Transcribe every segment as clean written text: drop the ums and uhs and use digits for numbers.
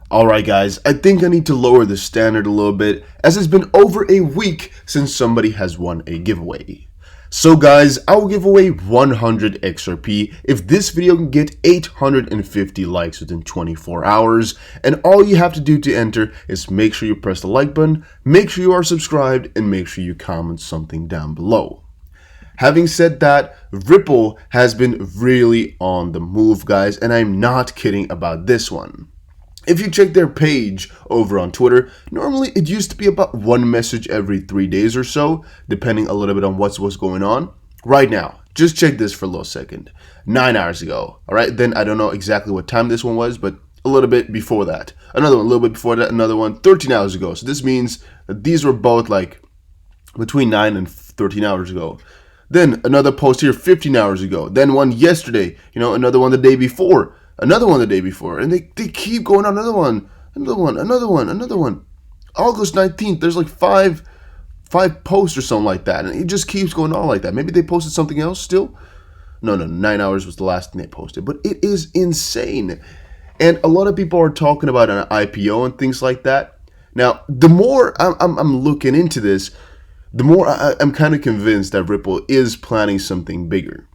Alright guys, I think I need to lower the standard a little bit as it's been over a week since somebody has won a giveaway. So guys, I will give away 100 XRP if this video can get 850 likes within 24 hours, and all you have to do to enter is make sure you press the like button, make sure you are subscribed, and make sure you comment something down below. Having said that, Ripple has been really on the move guys, and I'm not kidding about this one. If you check their page over on Twitter, normally it used to be about one message every 3 days or so, depending a little bit on what's going on. Right now, just check this for a little second. 9 hours ago, all right? Then I don't know exactly what time this one was, but a little bit before that. Another one, a little bit before that, another one, 13 hours ago. So this means that these were both like between 9 and 13 hours ago. Then another post here 15 hours ago. Then one yesterday, another one the day before. Another one the day before, and they keep going on. Another one. August 19th, there's like five posts or something like that, and it just keeps going on like that. Maybe they posted something else still. No, 9 hours was the last thing they posted, but it is insane. And a lot of people are talking about an IPO and things like that. Now, the more I'm looking into this, the more I'm kind of convinced that Ripple is planning something bigger,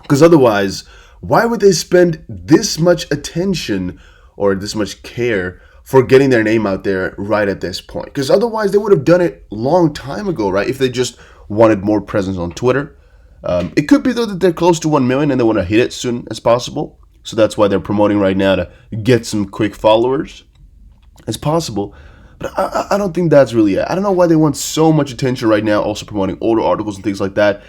because otherwise, why would they spend this much attention or this much care for getting their name out there right at this point? Because otherwise they would have done it a long time ago, right? If they just wanted more presence on Twitter. It could be though that they're close to 1 million and they want to hit it as soon as possible. So that's why they're promoting right now to get some quick followers. It's possible. But I don't think that's really it. I don't know why they want so much attention right now, also promoting older articles and things like that,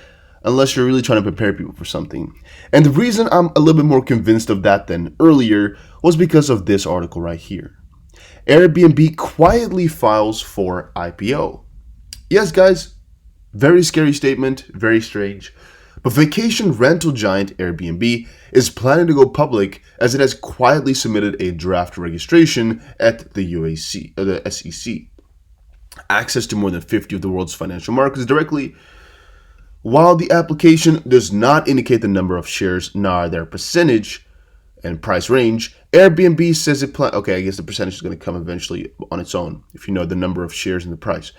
unless you're really trying to prepare people for something. And the reason I'm a little bit more convinced of that than earlier was because of this article right here. Airbnb quietly files for IPO. Yes, guys, very scary statement, very strange. But vacation rental giant Airbnb is planning to go public as it has quietly submitted a draft registration at the SEC. Access to more than 50 of the world's financial markets directly. While the application does not indicate the number of shares nor their percentage and price range, Airbnb says it plans. Okay, I guess the percentage is going to come eventually on its own if you know the number of shares and the price.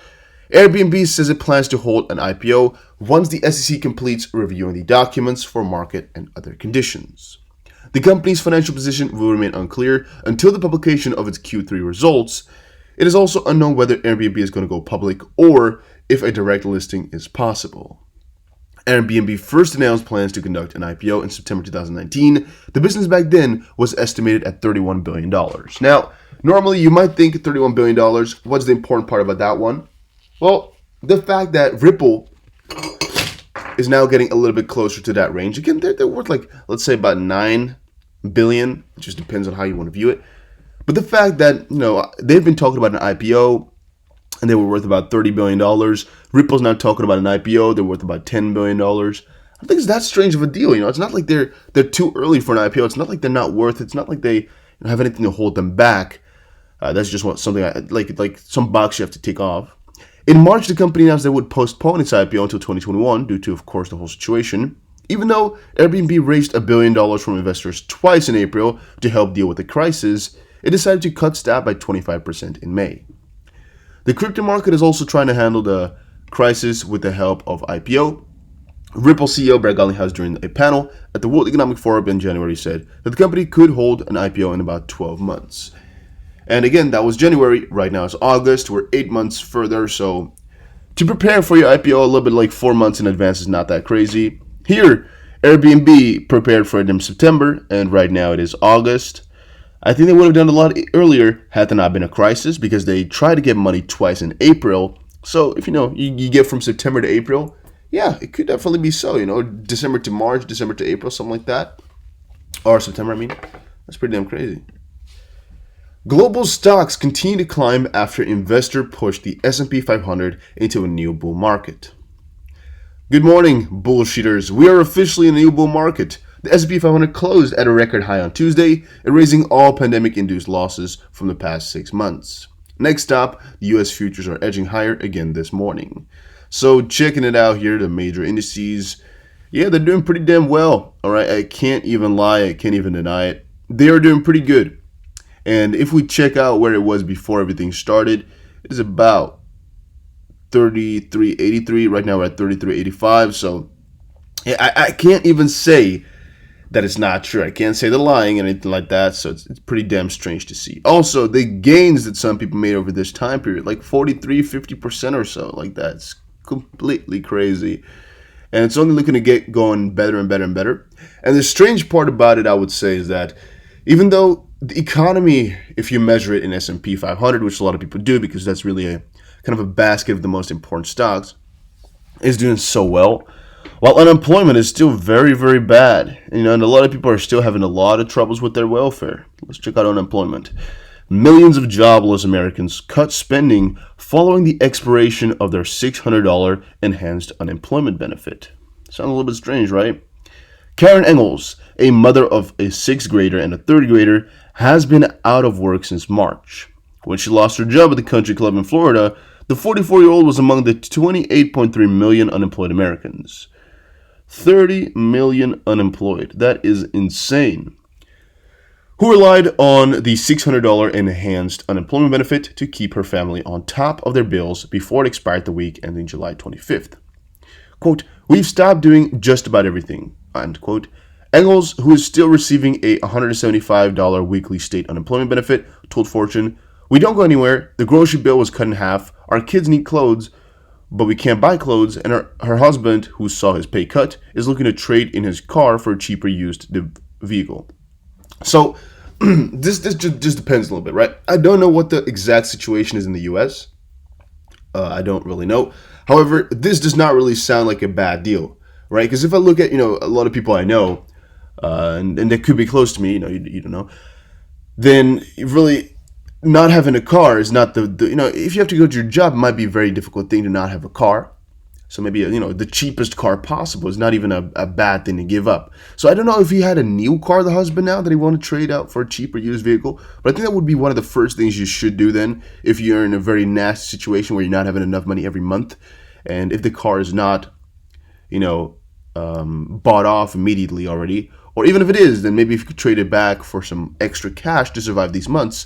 Airbnb says it plans to hold an IPO once the SEC completes reviewing the documents for market and other conditions. The company's financial position will remain unclear until the publication of its Q3 results. It is also unknown whether Airbnb is going to go public or if a direct listing is possible. Airbnb first announced plans to conduct an IPO in September 2019. The business back then was estimated at $31 billion. Now, normally you might think $31 billion. What's the important part about that one? Well, the fact that Ripple is now getting a little bit closer to that range. Again, they're worth like, let's say about 9 billion. It just depends on how you want to view it. But the fact that, they've been talking about an IPO, and they were worth about $30 billion. Ripple's now talking about an IPO. They're worth about $10 billion. I think it's that strange of a deal. It's not like they're too early for an IPO. It's not like they're not worth it. It's not like they have anything to hold them back. That's just something like some box you have to tick off. In March, the company announced they would postpone its IPO until 2021 due to, of course, the whole situation. Even though Airbnb raised $1 billion from investors twice in April to help deal with the crisis, it decided to cut staff by 25% in May. The crypto market is also trying to handle the crisis with the help of IPO. Ripple CEO Brad Garlinghouse, during a panel at the World Economic Forum in January, said that the company could hold an IPO in about 12 months. And again, that was January. Right now it's August. We're 8 months further. So to prepare for your IPO a little bit like 4 months in advance is not that crazy. Here, Airbnb prepared for it in September, and right now it is August. I think they would have done a lot earlier had there not been a crisis, because they tried to get money twice in April. So if you get from September to April, yeah, it could definitely be so. December to March, December to April, something like that. Or September, That's pretty damn crazy. Global stocks continue to climb after investor pushed the S&P 500 into a new bull market. Good morning, bullshitters. We are officially in a new bull market. The S&P 500 closed at a record high on Tuesday, erasing all pandemic-induced losses from the past 6 months. Next up, the U.S. futures are edging higher again this morning. So checking it out here, the major indices, yeah, they're doing pretty damn well. All right, I can't even lie, I can't even deny it. They are doing pretty good. And if we check out where it was before everything started, it is about 33.83. Right now we're at 33.85. So I can't even say that it's not true. I can't say they're lying or anything like that. So it's pretty damn strange to see. Also, the gains that some people made over this time period, like 43, 50% or so, like that's completely crazy. And it's only looking to get going better and better and better. And the strange part about it, I would say, is that even though the economy, if you measure it in S&P 500, which a lot of people do because that's really a kind of a basket of the most important stocks, is doing so well, while unemployment is still very, very bad. And a lot of people are still having a lot of troubles with their welfare. Let's check out unemployment. Millions of jobless Americans cut spending following the expiration of their $600 enhanced unemployment benefit. Sounds a little bit strange, right? Karen Engels, a mother of a 6th grader and a 3rd grader, has been out of work since March. When she lost her job at the country club in Florida, the 44-year-old was among the 28.3 million unemployed Americans. 30 million unemployed. That is insane. Who relied on the $600 enhanced unemployment benefit to keep her family on top of their bills before it expired the week ending July 25th. Quote, "We've stopped doing just about everything," end quote. Engels, who is still receiving a $175 weekly state unemployment benefit, told Fortune, "We don't go anywhere. The grocery bill was cut in half. Our kids need clothes, but we can't buy clothes, and her husband, who saw his pay cut, is looking to trade in his car for a cheaper used vehicle." So this just depends a little bit, right? I don't know what the exact situation is in the U.S. I don't really know. However, this does not really sound like a bad deal, right? Because if I look at a lot of people I know, and that could be close to me, you don't know, then really not having a car is not the if you have to go to your job, it might be a very difficult thing to not have a car. So maybe the cheapest car possible is not even a bad thing to give up. So I don't know if he had a new car, the husband, now that he wanted to trade out for a cheaper used vehicle. But I think that would be one of the first things you should do then if you're in a very nasty situation where you're not having enough money every month. And if the car is not, bought off immediately already, or even if it is, then maybe if you could trade it back for some extra cash to survive these months,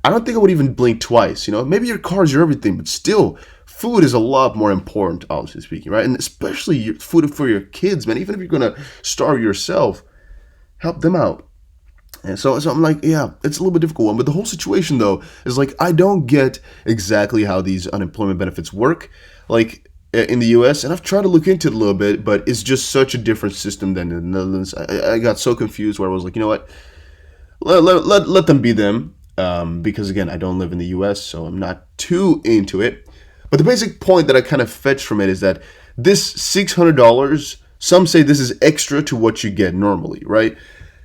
I don't think I would even blink twice. Maybe your car is your everything, but still, food is a lot more important, obviously speaking, right? And especially food for your kids, man. Even if you're going to starve yourself, help them out. And so I'm like, yeah, it's a little bit difficult one. But the whole situation, though, is like, I don't get exactly how these unemployment benefits work, like in the U.S. And I've tried to look into it a little bit, but it's just such a different system than in the Netherlands. I got so confused where I was like, you know what? Let them be them. Because again, I don't live in the US, so I'm not too into it. But the basic point that I kind of fetched from it is that this $600, some say this is extra to what you get normally, right?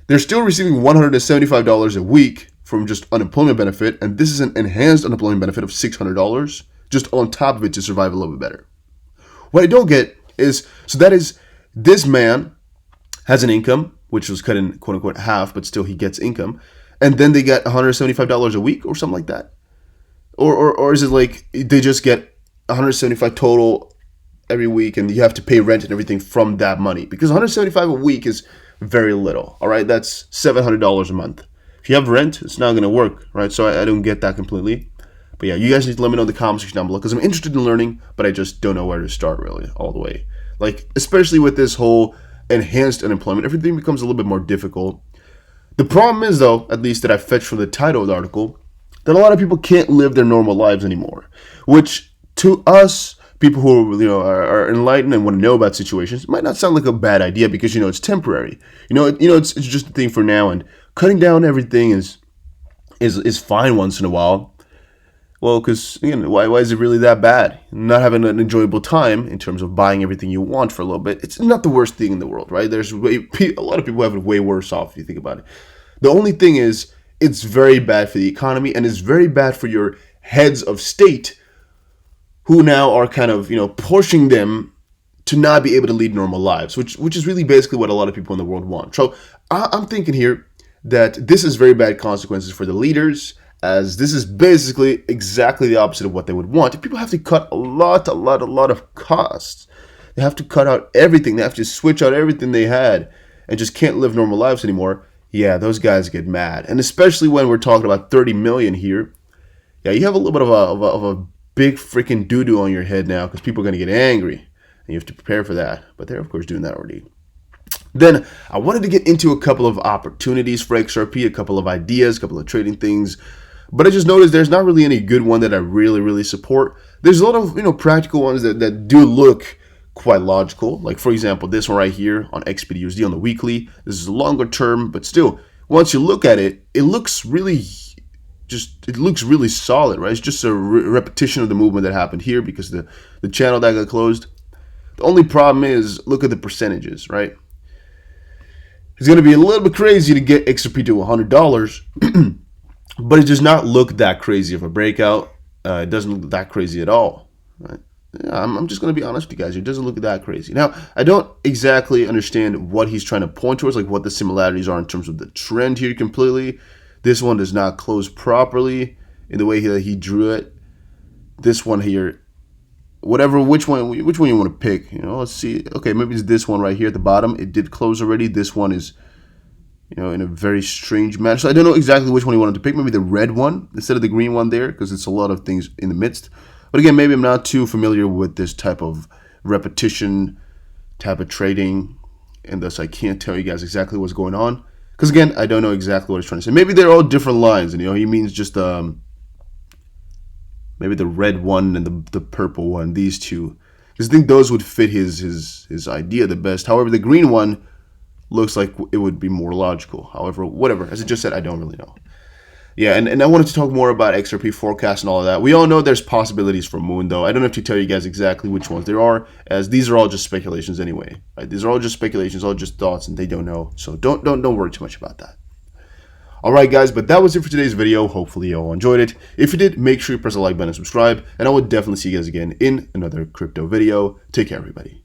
They're still receiving $175 a week from just unemployment benefit, and this is an enhanced unemployment benefit of $600 just on top of it to survive a little bit better. What I don't get is, so that is, this man has an income, which was cut in quote unquote half, but still he gets income. And then they get $175 a week or something like that? Or is it like they just get $175 total every week and you have to pay rent and everything from that money? Because $175 a week is very little, all right? That's $700 a month. If you have rent, it's not going to work, right? So I don't get that completely. But yeah, you guys need to let me know in the comment section down below because I'm interested in learning, but I just don't know where to start really all the way. Like, especially with this whole enhanced unemployment, everything becomes a little bit more difficult. The problem is, though, at least that I fetched from the title of the article, that a lot of people can't live their normal lives anymore. Which, to us, people who are enlightened and want to know about situations, might not sound like a bad idea because it's temporary. It's just a thing for now, and cutting down everything is fine once in a while. Well, because again, why is it really that bad? Not having an enjoyable time in terms of buying everything you want for a little bit, it's not the worst thing in the world, right? There's a lot of people have it way worse off if you think about it. The only thing is, it's very bad for the economy and it's very bad for your heads of state who now are kind of, pushing them to not be able to lead normal lives, which is really basically what a lot of people in the world want. So I'm thinking here that this is very bad consequences for the leaders, as this is basically exactly the opposite of what they would want. If people have to cut a lot of costs, they have to cut out everything, they have to switch out everything they had and just can't live normal lives anymore, yeah, those guys get mad. And especially when we're talking about 30 million here. Yeah, you have a little bit of a big freaking doo-doo on your head now because people are going to get angry. And you have to prepare for that. But they're, of course, doing that already. Then I wanted to get into a couple of opportunities for XRP, a couple of ideas, a couple of trading things. But I just noticed there's not really any good one that I really support. There's a lot of practical ones that do look quite logical. Like for example, this one right here on XPDUSD on the weekly. This is a longer term, but still, once you look at it, it looks really solid, right? It's just a repetition of the movement that happened here because the channel that got closed. The only problem is look at the percentages, right? It's going to be a little bit crazy to get XRP to $100, but it does not look that crazy of a breakout. It doesn't look that crazy at all, right? Yeah, I'm just going to be honest with you guys. It doesn't look that crazy. Now, I don't exactly understand what he's trying to point towards, like what the similarities are in terms of the trend here completely. This one does not close properly in the way he drew it. This one here, which one you want to pick, let's see. Okay, maybe it's this one right here at the bottom. It did close already. This one is, in a very strange manner. So I don't know exactly which one you wanted to pick. Maybe the red one instead of the green one there, because it's a lot of things in the midst. But again, maybe I'm not too familiar with this type of repetition type of trading, and thus I can't tell you guys exactly what's going on. Because again, I don't know exactly what he's trying to say. Maybe they're all different lines, and he means just maybe the red one and the purple one, these two. Because I think those would fit his idea the best. However, the green one looks like it would be more logical. However, whatever. As I just said, I don't really know. Yeah, and I wanted to talk more about XRP forecast and all of that. We all know there's possibilities for Moon, though. I don't have to tell you guys exactly which ones there are, as these are all just speculations anyway. Right? These are all just speculations, all just thoughts, and they don't know. So don't worry too much about that. Alright guys, but that was it for today's video. Hopefully you all enjoyed it. If you did, make sure you press the like button and subscribe, and I will definitely see you guys again in another crypto video. Take care, everybody.